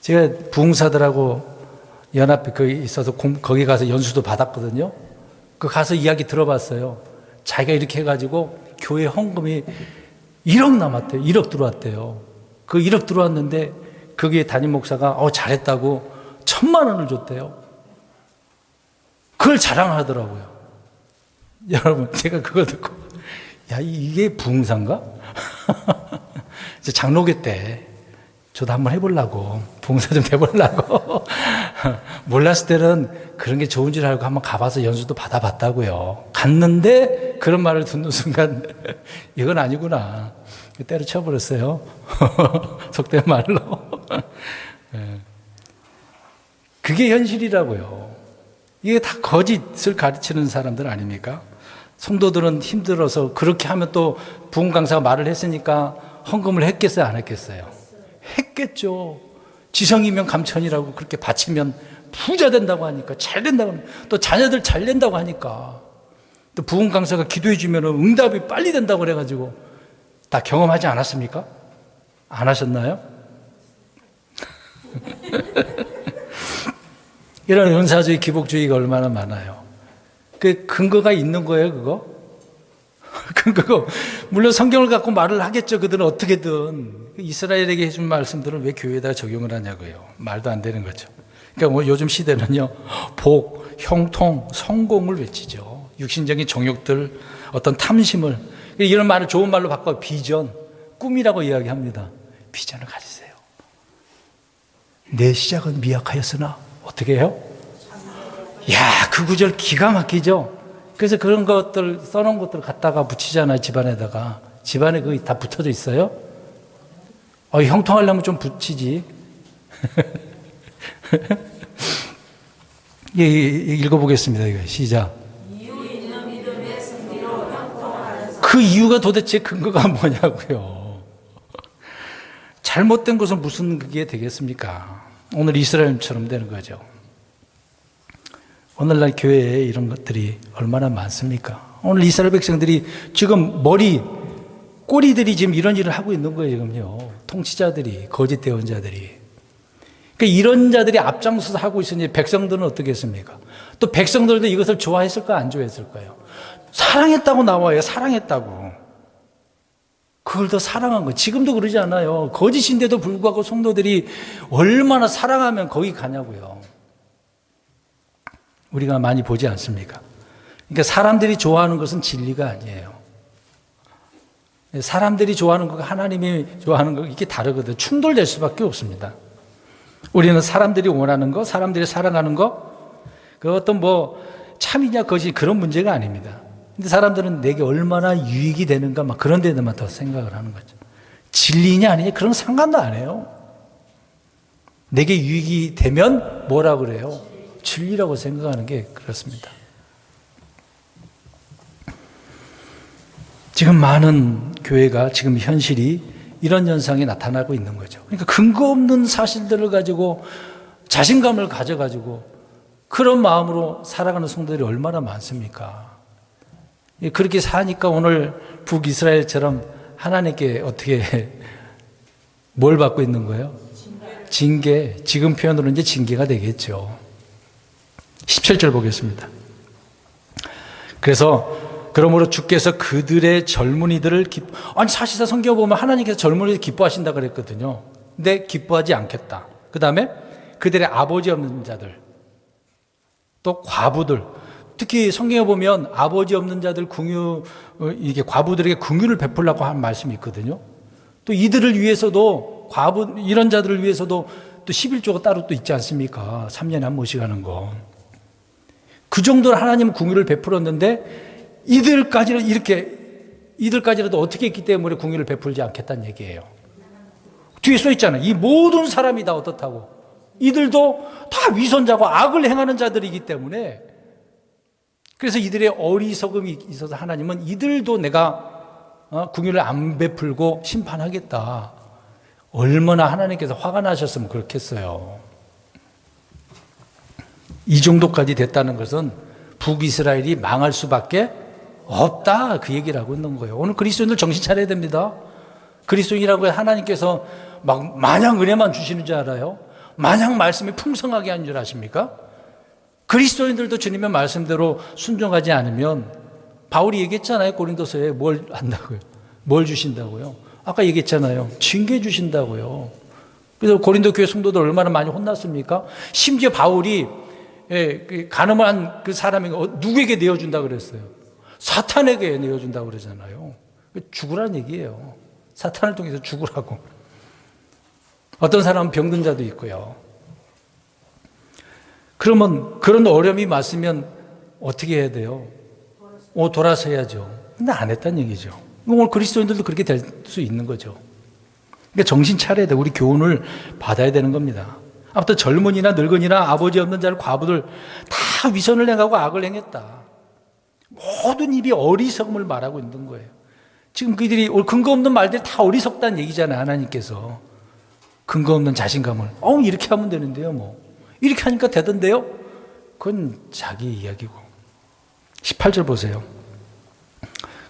제가 부흥사들하고 연합회 있어서 거기 가서 연수도 받았거든요. 그 가서 이야기 들어봤어요. 자기가 이렇게 해가지고 교회 헌금이 1억 남았대요. 1억 들어왔대요. 그 1억 들어왔는데 거기에 담임 목사가 잘했다고 1,000만 원을 줬대요. 그걸 자랑하더라고요. 여러분, 제가 그걸 듣고 야, 이게 부흥사인가? 장로교 때 저도 한번 해보려고, 봉사 좀 해보려고. 몰랐을 때는 그런 게 좋은 줄 알고 한번 가봐서 연수도 받아봤다고요. 갔는데 그런 말을 듣는 순간 이건 아니구나. 때려쳐버렸어요. 속된 말로. 그게 현실이라고요. 이게 다 거짓을 가르치는 사람들 아닙니까? 성도들은 힘들어서 그렇게 하면 또 부흥 강사가 말을 했으니까 헌금을 했겠어요, 안 했겠어요? 했겠죠. 지성이면 감천이라고 그렇게 바치면 부자 된다고 하니까, 잘 된다고 하니까, 또 자녀들 잘 된다고 하니까, 또 부흥 강사가 기도해 주면 응답이 빨리 된다고 그래가지고 다 경험하지 않았습니까? 안 하셨나요? 이런 은사주의, 기복주의가 얼마나 많아요. 그 근거가 있는 거예요, 그거? 그거 물론 성경을 갖고 말을 하겠죠. 그들은 어떻게든 이스라엘에게 해준 말씀들을 왜 교회에다 적용을 하냐고요. 말도 안 되는 거죠. 그러니까 뭐 요즘 시대는요, 복, 형통, 성공을 외치죠. 육신적인 정욕들, 어떤 탐심을, 이런 말을 좋은 말로 바꿔 비전, 꿈이라고 이야기합니다. 비전을 가지세요. 내 시작은 미약하였으나 어떻게 해요? 야, 그 구절 기가 막히죠. 그래서 그런 것들, 써놓은 것들 갖다가 붙이잖아요, 집안에다가. 집안에 그게 다 붙어져 있어요? 형통하려면 좀 붙이지. 예, 읽어보겠습니다, 이거. 시작. 그 이유가 도대체 근거가 뭐냐고요. 잘못된 것은 무슨 그게 되겠습니까? 오늘 이스라엘처럼 되는 거죠. 오늘날 교회에 이런 것들이 얼마나 많습니까? 오늘 이스라엘 백성들이 지금 꼬리들이 지금 이런 일을 하고 있는 거예요, 지금요. 통치자들이, 거짓 대언자들이. 그러니까 이런 자들이 앞장서서 하고 있으니 백성들은 어떻겠습니까? 또 백성들도 이것을 좋아했을까, 안 좋아했을까요? 사랑했다고 나와요, 사랑했다고. 그걸 더 사랑한 거. 지금도 그러지 않아요. 거짓인데도 불구하고 성도들이 얼마나 사랑하면 거기 가냐고요. 우리가 많이 보지 않습니까? 그러니까 사람들이 좋아하는 것은 진리가 아니에요. 사람들이 좋아하는 것과 하나님이 좋아하는 것 이게 다르거든요. 충돌될 수밖에 없습니다. 우리는 사람들이 원하는 거, 사람들이 사랑하는 거, 그 어떤 뭐 참이냐 거짓 그런 문제가 아닙니다. 근데 사람들은 내게 얼마나 유익이 되는가 막 그런 데만 더 생각을 하는 거죠. 진리냐 아니냐 그런 상관도 안 해요. 내게 유익이 되면 뭐라 그래요? 진리라고 생각하는 게 그렇습니다. 지금 많은 교회가 지금 현실이 이런 현상이 나타나고 있는 거죠. 그러니까 근거 없는 사실들을 가지고 자신감을 가져가지고 그런 마음으로 살아가는 성도들이 얼마나 많습니까? 그렇게 사니까 오늘 북이스라엘처럼 하나님께 어떻게 뭘 받고 있는 거예요? 징계. 지금 표현으로 이제 징계가 되겠죠. 17절 보겠습니다. 그래서 그러므로 주께서 그들의 젊은이들을 아니 사실상 성경 보면 하나님께서 젊은이들 기뻐하신다 그랬거든요. 근데 기뻐하지 않겠다. 그 다음에 그들의 아버지 없는 자들, 또 과부들, 특히 성경에 보면 아버지 없는 자들 이게 과부들에게 긍휼을 베풀라고 한 말씀이 있거든요. 또 이들을 위해서도 과부 이런 자들을 위해서도 또 11조가 따로 또 있지 않습니까? 3년에 한 번씩 하는 거. 그 정도로 하나님은 긍휼을 베풀었는데 이들까지라도 어떻게 했기 때문에 긍휼을 베풀지 않겠다는 얘기예요. 뒤에 써 있잖아요. 이 모든 사람이 다 어떻다고. 이들도 다 위선자고 악을 행하는 자들이기 때문에 그래서 이들의 어리석음이 있어서 하나님은 이들도 내가 긍휼을 안 베풀고 심판하겠다. 얼마나 하나님께서 화가 나셨으면 그렇겠어요. 이 정도까지 됐다는 것은 북이스라엘이 망할 수밖에 없다 그 얘기를 하고 있는 거예요. 오늘 그리스도인들 정신 차려야 됩니다. 그리스도인이라고 하나님께서 막 마냥 은혜만 주시는 줄 알아요? 마냥 말씀이 풍성하게 하는 줄 아십니까? 그리스도인들도 주님의 말씀대로 순종하지 않으면 바울이 얘기했잖아요. 고린도서에 뭘 한다고요? 뭘 주신다고요? 아까 얘기했잖아요. 징계 주신다고요. 그래서 고린도 교회 성도들 얼마나 많이 혼났습니까? 심지어 바울이 간음한 그 사람이 누구에게 내어준다 그랬어요? 사탄에게 내어준다고 그러잖아요. 죽으라는 얘기예요. 사탄을 통해서 죽으라고. 어떤 사람은 병든 자도 있고요. 그러면 그런 어려움이 맞으면 어떻게 해야 돼요? 돌아서 해야죠. 근데 안 했다는 얘기죠. 오늘 그리스도인들도 그렇게 될 수 있는 거죠. 그러니까 정신 차려야 돼. 우리 교훈을 받아야 되는 겁니다. 아무튼 젊은이나 늙은이나 아버지 없는 자를 과부들 다 위선을 행하고 악을 행했다. 모든 입이 어리석음을 말하고 있는 거예요. 지금 그들이 근거 없는 말들이 다 어리석다는 얘기잖아요. 하나님께서 근거 없는 자신감을 이렇게 하면 되는데요. 뭐 이렇게 하니까 되던데요. 그건 자기 이야기고. 18절 보세요.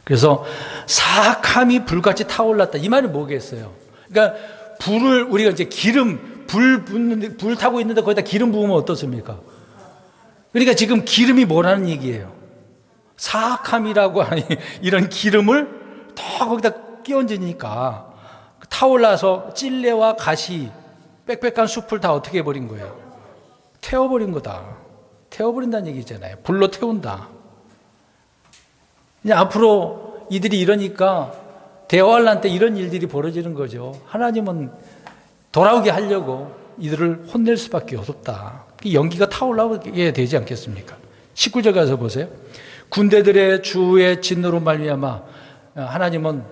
그래서 사악함이 불같이 타올랐다. 이 말이 뭐겠어요? 그러니까 불을 우리가 이제 불 타고 있는데 거기다 기름 부으면 어떻습니까? 그러니까 지금 기름이 뭐라는 얘기예요? 사악함이라고 하는 이런 기름을 다 거기다 끼얹으니까 타올라서 찔레와 가시, 빽빽한 숲을 다 어떻게 해버린 거예요? 태워버린 거다. 태워버린다는 얘기잖아요. 불로 태운다. 이제 앞으로 이들이 이러니까 대화할 때 이런 일들이 벌어지는 거죠. 하나님은 돌아오게 하려고 이들을 혼낼 수밖에 없었다. 연기가 타올라오게 되지 않겠습니까? 19절 가서 보세요. 군대들의 주의 진노로 말미암아 하나님은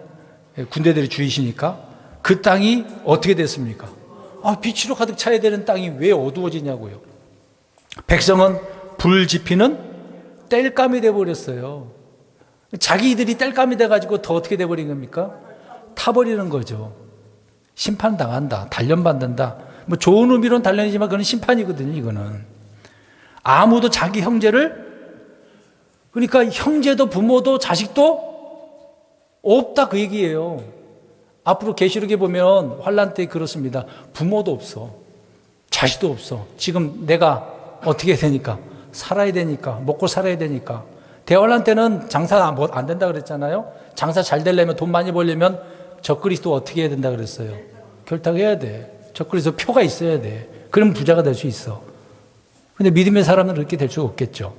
군대들의 주이시니까 그 땅이 어떻게 됐습니까? 빛으로 가득 차야 되는 땅이 왜 어두워지냐고요. 백성은 불 지피는 땔감이 돼버렸어요. 자기들이 땔감이 돼가지고 더 어떻게 돼버린 겁니까? 타버리는 거죠. 심판당한다. 단련받는다. 뭐 좋은 의미로는 단련이지만 그건 심판이거든요. 이거는 아무도 자기 형제를, 그러니까 형제도 부모도 자식도 없다 그 얘기예요. 앞으로 계시록에 보면 환란 때 그렇습니다. 부모도 없어, 자식도 없어. 지금 내가 어떻게 해야 되니까, 살아야 되니까, 먹고 살아야 되니까. 대환란 때는 장사 안 된다 그랬잖아요. 장사 잘 되려면, 돈 많이 벌려면 적그리스도 어떻게 해야 된다 그랬어요? 결탁해야 돼. 적그리스도 표가 있어야 돼. 그러면 부자가 될 수 있어. 근데 믿음의 사람은 그렇게 될 수 없겠죠.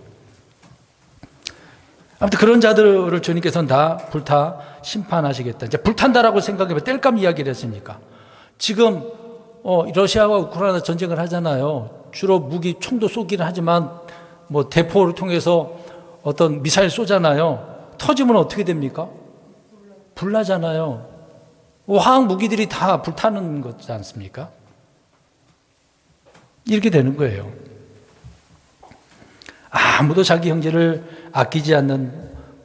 아무튼 그런 자들을 주님께서는 다 불타 심판하시겠다. 이제 불탄다라고 생각해보면 땔감 이야기를 했으니까. 지금 러시아와 우크라이나 전쟁을 하잖아요. 주로 무기 총도 쏘기는 하지만 뭐 대포를 통해서 어떤 미사일 쏘잖아요. 터지면 어떻게 됩니까? 불나잖아요. 화학 무기들이 다 불타는 거지 않습니까? 이렇게 되는 거예요. 아무도 자기 형제를 아끼지 않는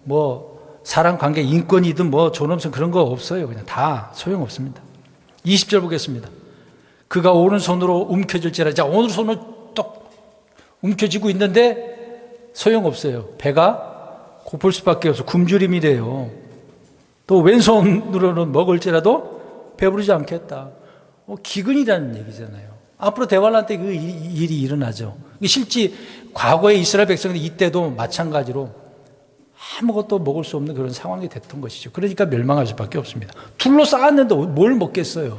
뭐 사람 관계 인권이든 뭐 존엄성 그런 거 없어요. 그냥 다 소용없습니다. 20절 보겠습니다. 그가 오른손으로 움켜질지라. 자, 오른손으로 똑 움켜쥐고 있는데 소용없어요. 배가 고플 수밖에 없어. 굶주림이래요. 또 왼손으로는 먹을지라도 배부르지 않겠다. 기근이라는 얘기잖아요. 앞으로 대환란 때 그 일이 일어나죠. 실제 과거에 이스라엘 백성들이 이때도 마찬가지로 아무것도 먹을 수 없는 그런 상황이 됐던 것이죠. 그러니까 멸망할 수밖에 없습니다. 둘러싸았는데 뭘 먹겠어요?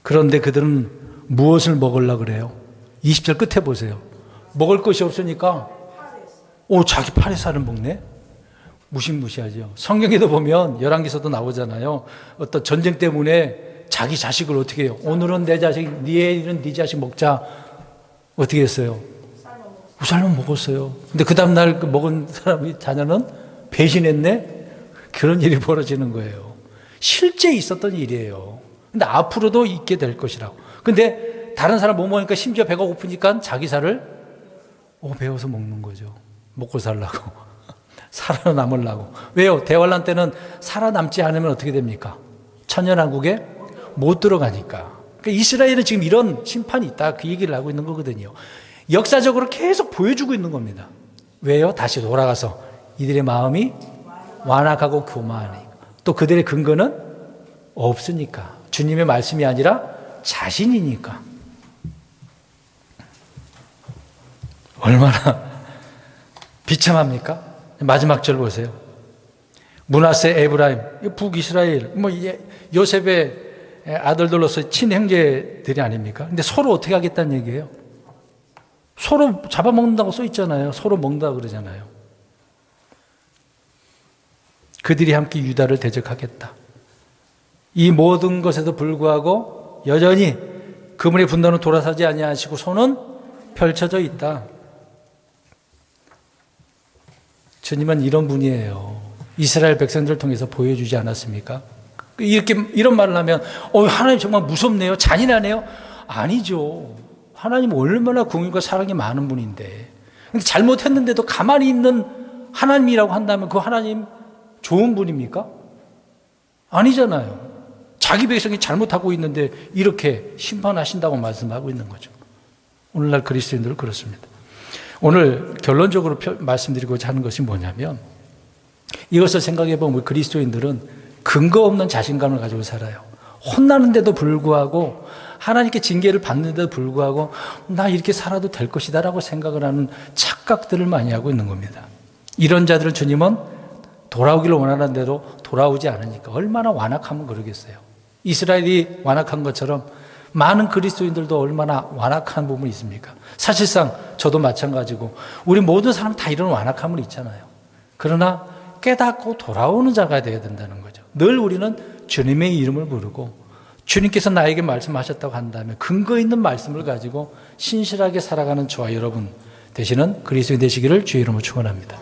그런데 그들은 무엇을 먹으려고 그래요? 20절 끝에 보세요. 먹을 것이 없으니까 자기 팔에 살을 먹네? 무시무시하죠. 성경에도 보면 열왕기서도 나오잖아요. 어떤 전쟁 때문에 자기 자식을 어떻게 해요? 오늘은 내 자식, 내일은 네 자식 먹자. 어떻게 했어요? 삶은 먹었어요. 근데 그 다음날 먹은 사람이 자녀는 배신했네? 그런 일이 벌어지는 거예요. 실제 있었던 일이에요. 근데 앞으로도 있게 될 것이라고. 근데 다른 사람 못 먹으니까 심지어 배가 고프니까 자기 살을 배워서 먹는 거죠. 먹고 살라고. 살아남으려고. 왜요? 대환란 때는 살아남지 않으면 어떻게 됩니까? 천년왕국에 못 들어가니까. 그러니까 이스라엘은 지금 이런 심판이 있다. 그 얘기를 하고 있는 거거든요. 역사적으로 계속 보여주고 있는 겁니다. 왜요? 다시 돌아가서 이들의 마음이 완악하고 교만하니까. 또 그들의 근거는 없으니까. 주님의 말씀이 아니라 자신이니까. 얼마나 비참합니까? 마지막 절 보세요. 므낫세, 에브라임, 북이스라엘, 요셉의 아들들로서 친형제들이 아닙니까? 근데 서로 어떻게 하겠다는 얘기예요? 서로 잡아먹는다고 써 있잖아요. 서로 먹는다고 그러잖아요. 그들이 함께 유다를 대적하겠다. 이 모든 것에도 불구하고 여전히 그분의 분노는 돌아서지 아니하시고 손은 펼쳐져 있다. 주님은 이런 분이에요. 이스라엘 백성들을 통해서 보여주지 않았습니까? 이런 말을 하면 하나님 정말 무섭네요. 잔인하네요. 아니죠. 하나님 얼마나 긍휼과 사랑이 많은 분인데. 근데 잘못했는데도 가만히 있는 하나님이라고 한다면 그 하나님 좋은 분입니까? 아니잖아요. 자기 백성이 잘못하고 있는데 이렇게 심판하신다고 말씀하고 있는 거죠. 오늘날 그리스도인들은 그렇습니다. 오늘 결론적으로 말씀드리고자 하는 것이 뭐냐면 이것을 생각해 보면 우리 그리스도인들은 근거 없는 자신감을 가지고 살아요. 혼나는데도 불구하고 하나님께 징계를 받는데도 불구하고 나 이렇게 살아도 될 것이다 라고 생각을 하는 착각들을 많이 하고 있는 겁니다. 이런 자들을 주님은 돌아오기를 원하는데도 돌아오지 않으니까 얼마나 완악하면 그러겠어요. 이스라엘이 완악한 것처럼 많은 그리스도인들도 얼마나 완악한 부분이 있습니까? 사실상 저도 마찬가지고 우리 모든 사람 다 이런 완악함은 있잖아요. 그러나 깨닫고 돌아오는 자가 되어야 된다는 거죠. 늘 우리는 주님의 이름을 부르고 주님께서 나에게 말씀하셨다고 한다면 근거 있는 말씀을 가지고 신실하게 살아가는 저와 여러분 되시는 그리스도인 되시기를 주의 이름으로 축원합니다.